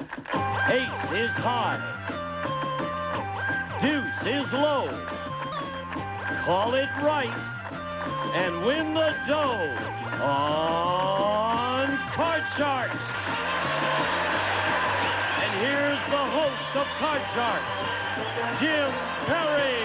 Ace is high. Deuce is low. Call it right and win the dough on Card Sharks. And here's the host of Card Sharks, Jim Perry.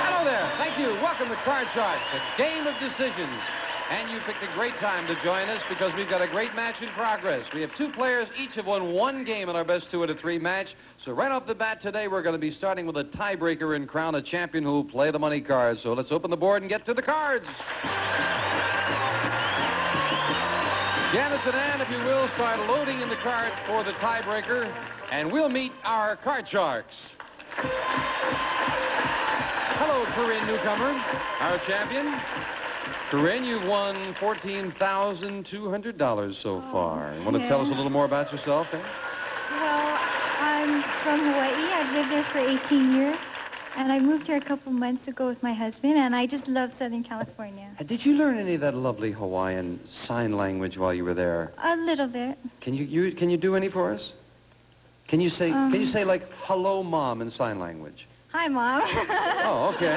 Hello there. Thank you. Welcome to Card Sharks, a game of decisions. And you picked a great time to join us because we've got a great match in progress. We have two players. Each have won one game in our best 2 out of 3 match. So right off the bat today, we're going to be starting with a tiebreaker and crown a champion who will play the money cards. So let's open the board and get to the cards. Janice and Ann, if you will, start loading in the cards for the tiebreaker. And we'll meet our Card Sharks. Hello, Corinne, newcomer, our champion. Corinne, you've won $14,200 so far. You want to tell us a little more about yourself? Well, I'm from Hawaii. I've lived there for 18 years. And I moved here a couple months ago with my husband, and I just love Southern California. Did you learn any of that lovely Hawaiian sign language while you were there? A little bit. Can you do any for us? Can you say like hello, Mom in sign language? Hi, Mom. Oh, okay.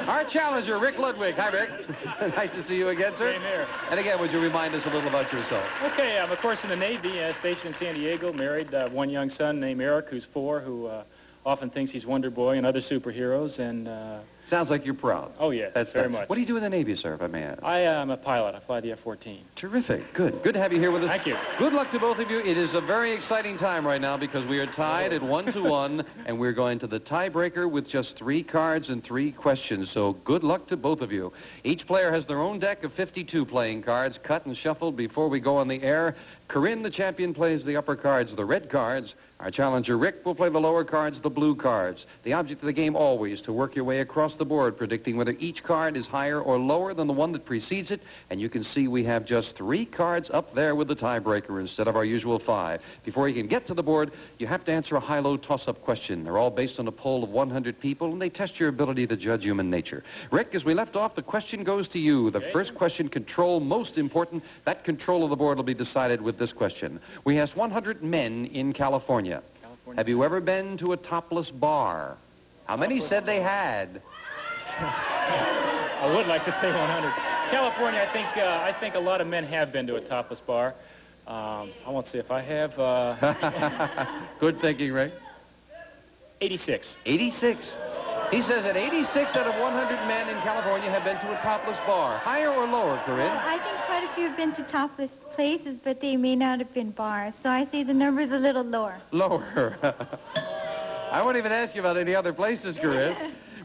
Our challenger, Rick Ludwig. Hi, Rick. Nice to see you again, sir. Same here. And again, would you remind us a little about yourself? Okay, I'm, of course, in the Navy, stationed in San Diego, married, one young son named Eric, who's 4, who often thinks he's Wonder Boy and other superheroes, and... Sounds like you're proud. Oh, yes, very much. What do you do in the Navy, sir, if I may ask? I am a pilot. I fly the F-14. Terrific. Good. Good to have you here with us. Thank you. Good luck to both of you. It is a very exciting time right now because we are tied at 1-1, and we're going to the tiebreaker with just 3 cards and 3 questions. So good luck to both of you. Each player has their own deck of 52 playing cards, cut and shuffled before we go on the air. Corinne, the champion, plays the upper cards, the red cards. Our challenger, Rick, will play the lower cards, the blue cards. The object of the game always to work your way across the board, predicting whether each card is higher or lower than the one that precedes it. And you can see we have just 3 cards up there with the tiebreaker instead of our usual 5. Before you can get to the board, you have to answer a high-low toss-up question. They're all based on a poll of 100 people, and they test your ability to judge human nature. Rick, as we left off, the question goes to you. The first question, control, most important. That control of the board will be decided with this question. We asked 100 men in California. Have you ever been to a topless bar? How many said they had? I would like to say 100. California, I think a lot of men have been to a topless bar. I won't say if I have. Good thinking, Ray. 86. 86. He says that 86 out of 100 men in California have been to a topless bar. Higher or lower, Corinne? Well, I think quite a few have been to topless places, but they may not have been bars. So I say the number's a little lower. Lower. I won't even ask you about any other places, Corinne.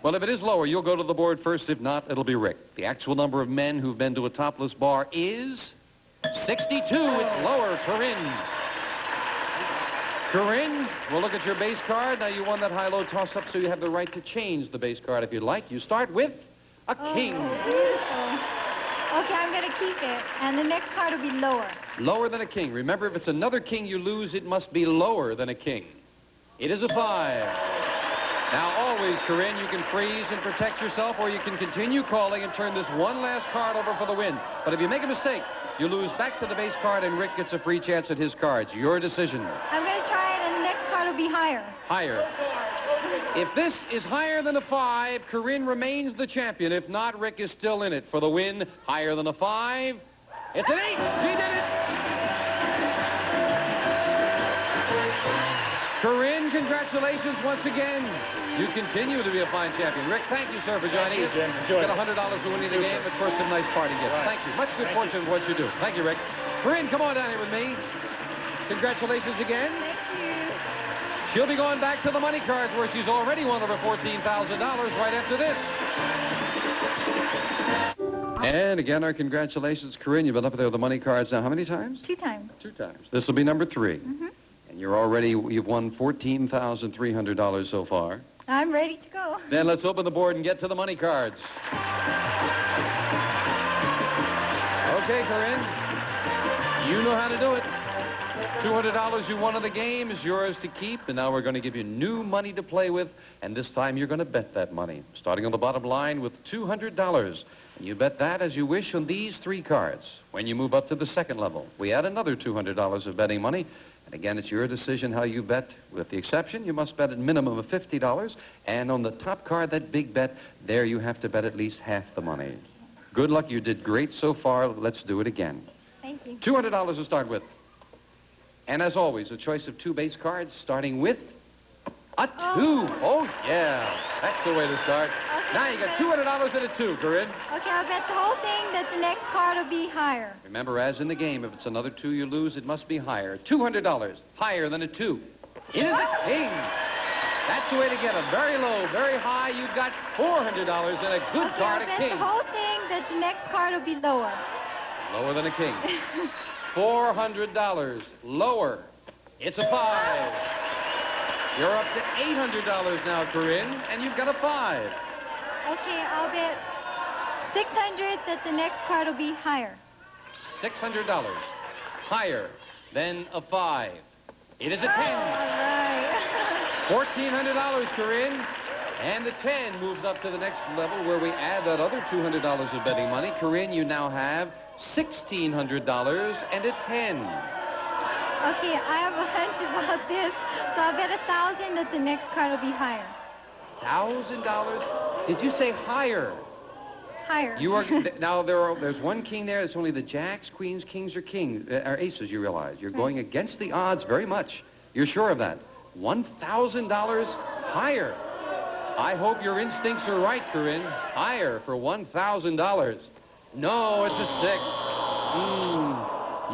Well, if it is lower, you'll go to the board first. If not, it'll be Rick. The actual number of men who've been to a topless bar is 62. It's lower, Corinne. Corinne, we'll look at your base card. Now, you won that high-low toss-up, so you have the right to change the base card if you'd like. You start with a king. Beautiful. Okay, I'm going to keep it. And the next card will be lower. Lower than a king. Remember, if it's another king you lose, it must be lower than a king. It is a 5. Now, always, Corinne, you can freeze and protect yourself, or you can continue calling and turn this one last card over for the win. But if you make a mistake, you lose back to the base card, and Rick gets a free chance at his cards. Your decision. I'm going to try it, and the next card will be higher. Higher. If this is higher than a 5, Corinne remains the champion. If not, Rick is still in it for the win. Higher than a 5. It's an 8. She did it. Corinne, congratulations once again. You continue to be a fine champion. Rick, thank you, sir, for joining us. Jim. Enjoy it. Get $100 for winning the game. Of course, some nice party gifts. Right. Thank you. Much good fortune with what you do. Thank you, Rick. Corinne, come on down here with me. Congratulations again. Thank you. She'll be going back to the money cards where she's already won over $14,000 right after this. And again, our congratulations, Corinne. You've been up there with the money cards now how many times? 2 times. 2 times. This will be number 3. Mm-hmm. And you've won $14,300 so far. I'm ready to go. Then let's open the board and get to the money cards. Okay, Corinne. You know how to do it. $200 you won in the game is yours to keep, and now we're going to give you new money to play with, and this time you're going to bet that money. Starting on the bottom line with $200. You bet that as you wish on these 3 cards. When you move up to the second level, we add another $200 of betting money. And again, it's your decision how you bet. With the exception, you must bet a minimum of $50. And on the top card, that big bet, there you have to bet at least half the money. Good luck. You did great so far. Let's do it again. Thank you. $200 to start with. And as always, a choice of 2 base cards, starting with a 2. Oh, yeah. That's the way to start. Okay, Now you got $200 and a 2, Corinne. Okay, I'll bet the whole thing that the next card will be higher. Remember, as in the game, if it's another 2 you lose, it must be higher. $200, higher than a 2. It is a king. That's the way to get them. Very low, very high. You've got $400 and a good card, I'll a bet king. the whole thing that the next card will be lower. Lower than a king. $400, lower. It's a 5. You're up to $800 now, Corinne, and you've got a 5. Okay, I'll bet 600 that the next card will be higher. $600, higher than a 5. It is a 10. All right. $1,400, Corinne. And the 10 moves up to the next level where we add that other $200 of betting money. Corinne, you now have $1,600 and a 10. Okay, I have a hunch about this, so I'll bet 1,000 that the next card will be higher. $1,000? Did you say higher? Higher. You are now. There's one king there. It's only the jacks, queens, kings, or aces. You realize you're going against the odds very much. You're sure of that? $1,000 higher. I hope your instincts are right, Corinne. Higher for $1,000. No, it's a 6.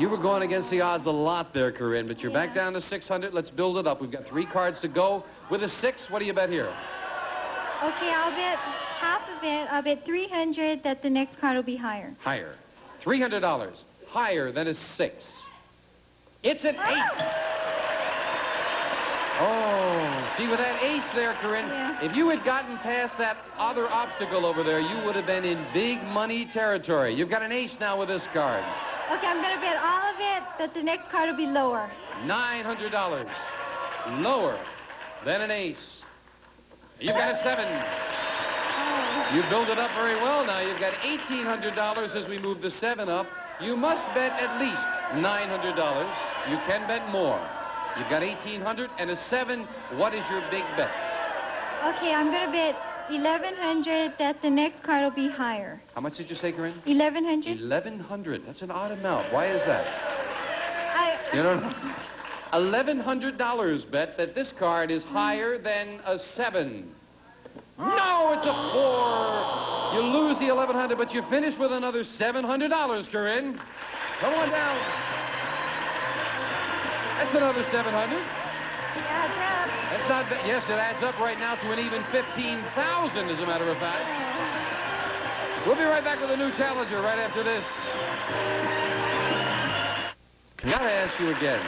You were going against the odds a lot there, Corinne, but you're back down to 600. Let's build it up. We've got 3 cards to go. With a 6, what do you bet here? Okay, I'll bet half of it. I'll bet 300 that the next card will be higher. Higher. $300. Higher than a 6. It's an 8. Oh, see, with that ace there, Corinne, if you had gotten past that other obstacle over there, you would have been in big money territory. You've got an ace now with this card. Okay, I'm going to bet all of it that the next card will be lower. $900. Lower than an ace. You've got a 7. Oh. You build it up very well now. You've got $1,800 as we move the 7 up. You must bet at least $900. You can bet more. You've got $1,800 and a 7. What is your big bet? Okay, I'm going to bet 1,100 that the next card will be higher. How much did you say, Corinne? 1,100. 1,100. That's an odd amount. Why is that? I You don't know? $1,100 bet that this card is higher than a 7. No, it's a 4. You lose the 1,100, but you finish with another $700, Corinne. Come on down. That's another 700. That's not bad. Yes, it adds up right now to an even 15,000, as a matter of fact. We'll be right back with a new challenger right after this. Can I ask you again?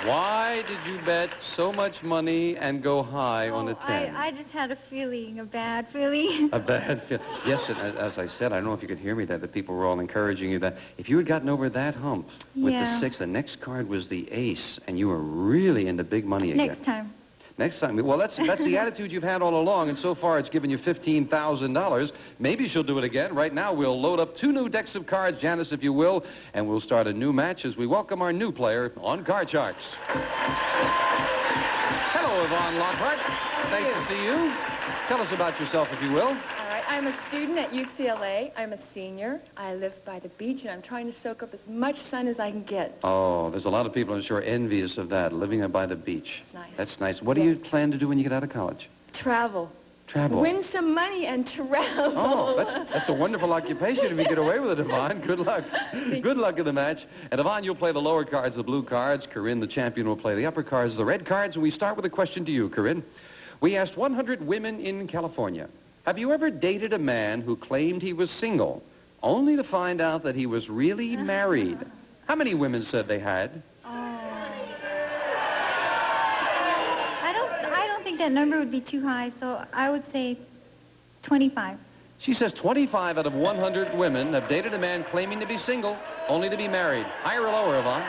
Why did you bet so much money and go high on a 10? I just had a feeling, a bad feeling. A bad feeling. Yes, and as I said, I don't know if you could hear me, that the people were all encouraging you that if you had gotten over that hump with the 6, the next card was the ace, and you were really into big money again. Next time. Next time. Well, that's the attitude you've had all along, and so far it's given you $15,000. Maybe she'll do it again. Right now, we'll load up 2 new decks of cards, Janice, if you will, and we'll start a new match as we welcome our new player on Card Sharks. Hello, Yvonne Lockhart. Nice to see you. Tell us about yourself, if you will. All right, I'm a student at UCLA. I'm a senior. I live by the beach, and I'm trying to soak up as much sun as I can get. Oh, there's a lot of people, I'm sure, envious of that, living by the beach. It's nice. That's nice. What do you plan to do when you get out of college? Travel. Travel. Win some money and travel. Oh, that's a wonderful occupation if you get away with it, Yvonne. Good luck. Good luck in the match. And Yvonne, you'll play the lower cards, the blue cards. Corinne, the champion, will play the upper cards, the red cards. And we start with a question to you, Corinne. We asked 100 women in California, have you ever dated a man who claimed he was single, only to find out that he was really married? How many women said they had? I don't think that number would be too high, so I would say 25. She says 25 out of 100 women have dated a man claiming to be single, only to be married. Higher or lower, Yvonne?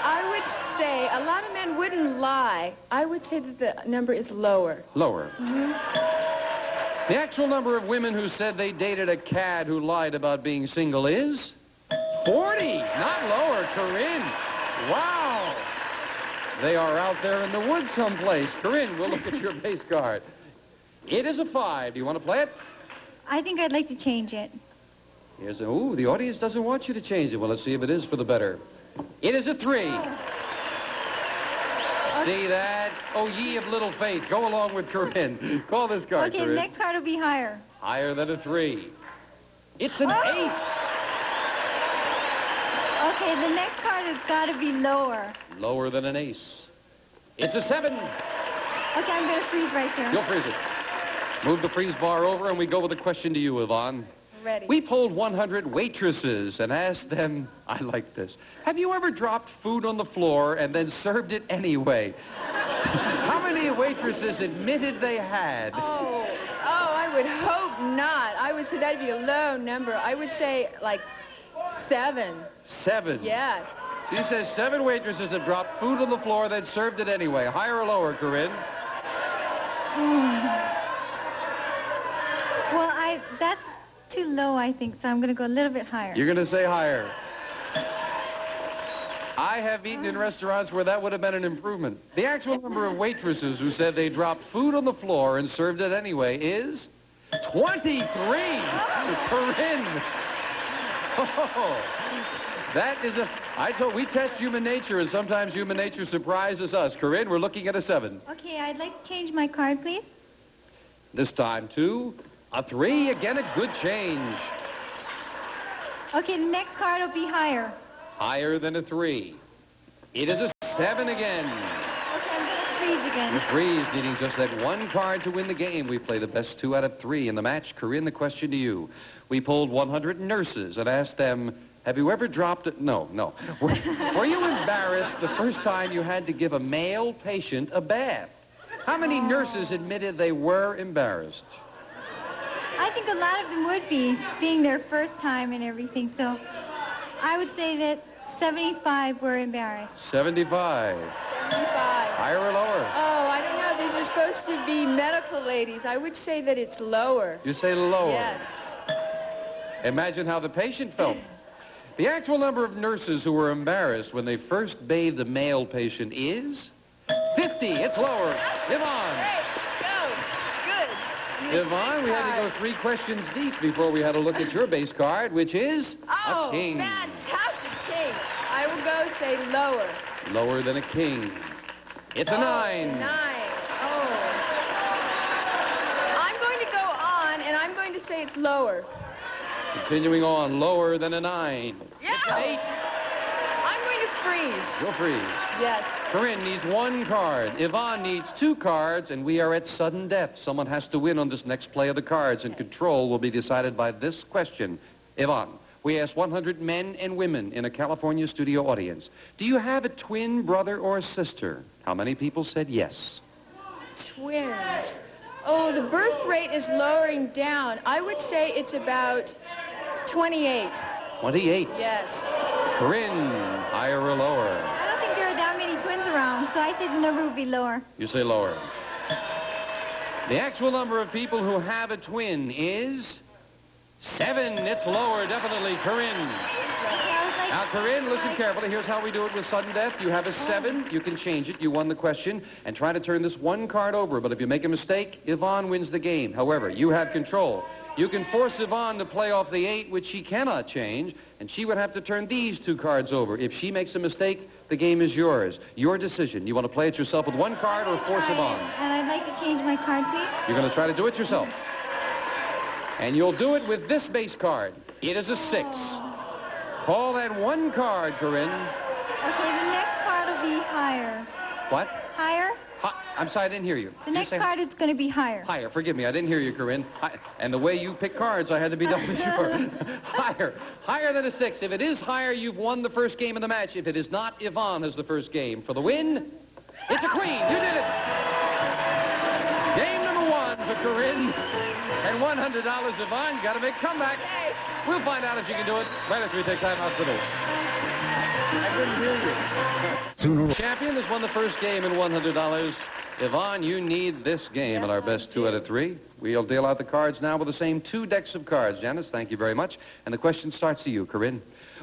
I would say a lot of men wouldn't lie. I would say that the number is lower. Lower. The actual number of women who said they dated a cad who lied about being single is 40. Not lower, Corinne. Wow. They are out there in the woods someplace. Corinne, we'll look at your base card. It is a 5. Do you want to play it? I think I'd like to change it. Here's a, ooh, the audience doesn't want you to change it. Well, let's see if it is for the better. It is a 3. See that? Oh, ye of little faith. Go along with Corinne. Call this card, Okay, Corinne. the next card will be higher. Higher than a 3. It's an 8. Okay, the next card has got to be lower. Lower than an ace. It's a 7. Okay, I'm going to freeze right there. You'll freeze it. Move the freeze bar over, and we go with a question to you, Yvonne. Ready. We polled 100 waitresses and asked them, I like this, have you ever dropped food on the floor and then served it anyway? How many waitresses admitted they had? Oh, I would hope not. I would say that'd be a low number. I would say like 7. 7. Yes. She says 7 waitresses have dropped food on the floor, then served it anyway. Higher or lower, Corinne? Well, that's too low, I think, so I'm going to go a little bit higher. You're going to say higher. I have eaten in restaurants where that would have been an improvement. The actual number of waitresses who said they dropped food on the floor and served it anyway is 23. Corinne. Oh, that is we test human nature, and sometimes human nature surprises us. Corinne, we're looking at a 7. Okay, I'd like to change my card, please. This time to a 3. Again, a good change. Okay, the next card will be higher. Higher than a 3. It is a 7 again. Okay, I'm going to freeze again. The freeze, needing just that one card to win the game. We play the best 2 out of 3 in the match. Corinne, the question to you. We polled 100 nurses and asked them, have you ever dropped it? No. Were you embarrassed the first time you had to give a male patient a bath? How many nurses admitted they were embarrassed? I think a lot of them would be, being their first time and everything, so I would say that 75 were embarrassed. 75. 75. Higher or lower? Oh, I don't know. These are supposed to be medical ladies. I would say that it's lower. You say lower. Yes. Imagine how the patient felt. The actual number of nurses who were embarrassed when they first bathed a male patient is 50. It's lower. Yvonne. Great. Go. Good. Yvonne, we had to go 3 questions deep before we had a look at your base card, which is a king. Fantastic king. I will go say lower. Lower than a king. It's a 9. 9. Oh. I'm going to go on, and I'm going to say it's lower. Continuing on, lower than a 9. Yeah. It's an 8. I'm going to freeze. You'll freeze. Yes. Corinne needs 1 card. Yvonne needs 2 cards, and we are at sudden death. Someone has to win on this next play of the cards, and control will be decided by this question. Yvonne, we asked 100 men and women in a California studio audience, do you have a twin brother or sister? How many people said yes? Twins. Oh, the birth rate is lowering down. I would say it's about 28. 28. Yes. Corinne, higher or lower? I don't think there are that many twins around, so I think the number would be lower. You say lower. The actual number of people who have a twin is 7. It's lower, definitely. Corinne. Now, Corinne, listen carefully. Here's how we do it with sudden death. You have a 7. You can change it. You won the question. And try to turn this 1 card over. But if you make a mistake, Yvonne wins the game. However, you have control. You can force Yvonne to play off the 8, which she cannot change. And she would have to turn these 2 cards over. If she makes a mistake, the game is yours. Your decision. You want to play it yourself with 1 card or force Yvonne? And I'd like to change my card, please. You're going to try to do it yourself. And you'll do it with this base card. It is a 6. Call that 1 card, Corinne. Okay, the next card will be higher. What? Higher? I'm sorry, I didn't hear you. The next card is going to be higher. Higher. Forgive me, I didn't hear you, Corinne. And the way you pick cards, I had to be doubly sure. Higher. Higher than a 6. If it is higher, you've won the first game of the match. If it is not, Yvonne has the first game. For the win, it's a queen. You did it. Game number 1 for Corinne. And $100, Yvonne. Got to make a comeback. We'll find out if you can do it right after we take time out for this. I couldn't hear you. Champion has won the first game and $100. Yvonne, you need this game at our best 2 out of 3. We'll deal out the cards now with the same 2 decks of cards. Janice, thank you very much. And the question starts to you, Corinne.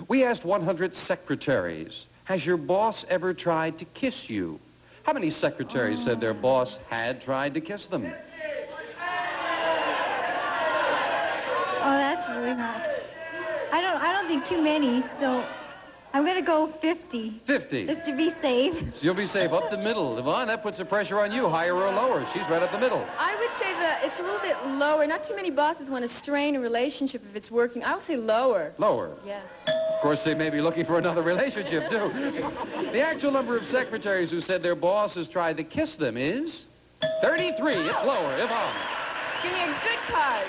We asked 100 secretaries, has your boss ever tried to kiss you? How many secretaries said their boss had tried to kiss them? Oh, that's really hard. I don't think too many, so I'm going to go 50. 50. Just to be safe. So you'll be safe up the middle. Yvonne, that puts the pressure on you, higher or lower. She's right up the middle. I would say that it's a little bit lower. Not too many bosses want to strain a relationship if it's working. I would say lower. Lower. Yeah. Of course, they may be looking for another relationship, too. The actual number of secretaries who said their boss has tried to kiss them is 33. It's lower. Yvonne. Give me a good card.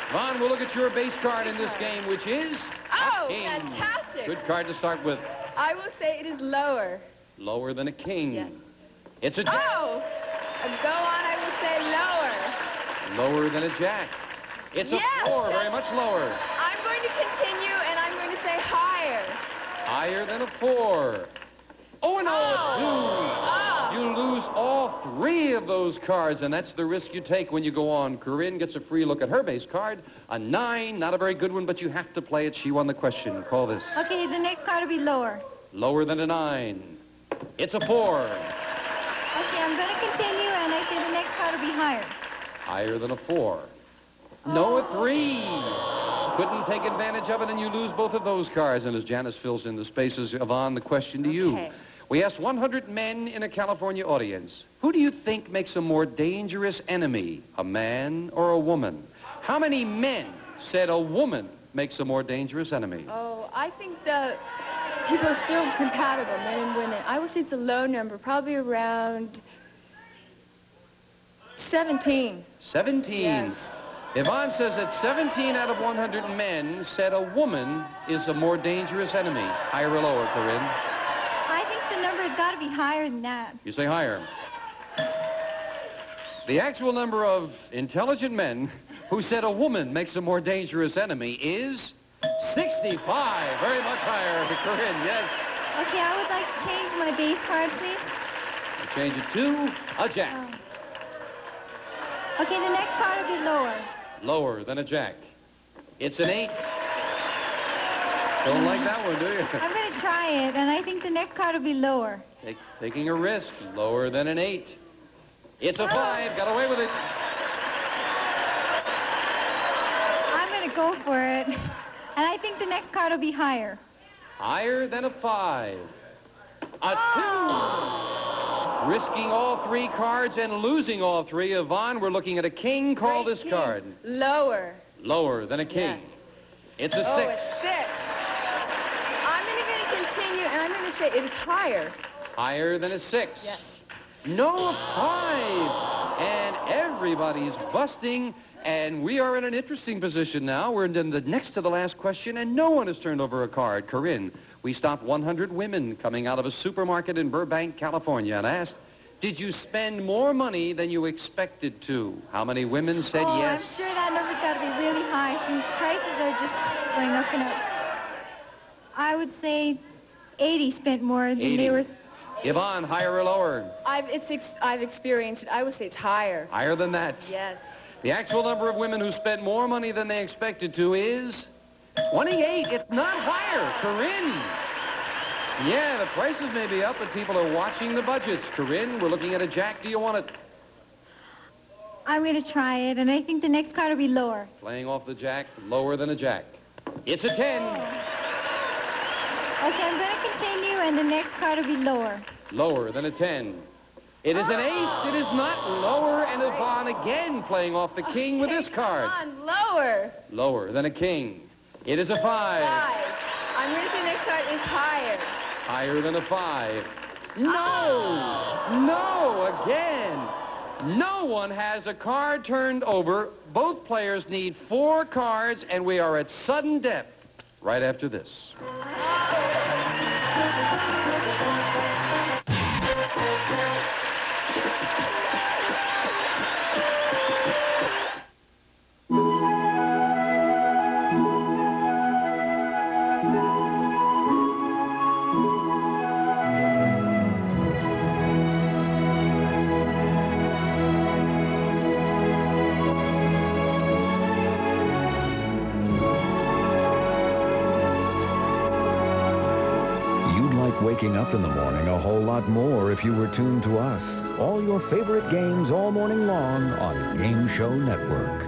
Yvonne, we'll look at your base card in this game, which is Oh, a king. fantastic. Good card to start with. I will say it is lower. Lower than a king. Yes. It's a jack. Oh! Go on, I will say lower. Lower than a jack. It's Yes, a 4, very much lower. I'm going to continue, and I'm going to say higher. Higher than a 4. Oh, no, a 2. You lose all 3 of those cards, and that's the risk you take when you go on. Corinne gets a free look at her base card. A 9, not a very good one, but you have to play it. She won the question. Call this. Okay, the next card will be lower. Lower than a 9. It's a 4. Okay, I'm going to continue, and I say the next card will be higher. Higher than a 4. No, a 3. Couldn't take advantage of it, and you lose both of those cards. And as Janice fills in the spaces, Yvonne, the question to you. Okay. We asked 100 men in a California audience, who do you think makes a more dangerous enemy, a man or a woman? How many men said a woman makes a more dangerous enemy? Oh, I think that people are still compatible, men and women. I would say it's a low number, probably around 17. 17. Yes. Yvonne says that 17 out of 100 men said a woman is a more dangerous enemy. Higher or lower, Corinne? I think the number has got to be higher than that. You say higher. The actual number of intelligent men who said a woman makes a more dangerous enemy is 65. Very much higher, Corinne, yes. Okay, I would like to change my base card, please. Change it to a jack. Okay, the next card will be lower. Lower than a jack. It's an 8. Don't like that one, do you? I'm going to try it, and I think the next card will be lower. Taking a risk. Lower than an 8. It's a 5. Got away with it. I'm going to go for it, and I think the next card will be higher. Higher than a 5. A 2. Risking all 3 cards and losing all 3. Yvonne, we're looking at a king. Call this card. Lower. Lower than a king. It's a 6. Oh, it's 6. I'm going to continue, and I'm going to say it is higher. Higher than a 6. Yes. No, a 5. And everybody's busting. And we are in an interesting position now. We're in the next to the last question, and no one has turned over a card. Corinne, we stopped 100 women coming out of a supermarket in Burbank, California, and asked, did you spend more money than you expected to? How many women said yes? I'm sure that number's got to be really high since prices are just going up and up. I would say 80 spent more than 80. they were. Yvonne, higher or lower? I've experienced it. I would say it's higher. Higher than that. Yes. The actual number of women who spent more money than they expected to is 28. It's not higher. Corinne. Yeah, the prices may be up, but people are watching the budgets. Corinne, we're looking at a jack. Do you want it? I'm going to try it, and I think the next card will be lower. Playing off the jack, lower than a jack. It's a 10. Okay, I'm going to continue, and the next card will be lower. Lower than a 10. It is an 8. It is not lower, and Yvonne again playing off the king with this card. Come on, lower. Lower than a king. It is a 5. 5. I'm going to say the next card is higher. Higher than a 5. No, again. No one has a card turned over. Both players need 4 cards, and we are at sudden death right after this. waking up in the morning a whole lot more if you were tuned to us. All your favorite games all morning long on Game Show Network.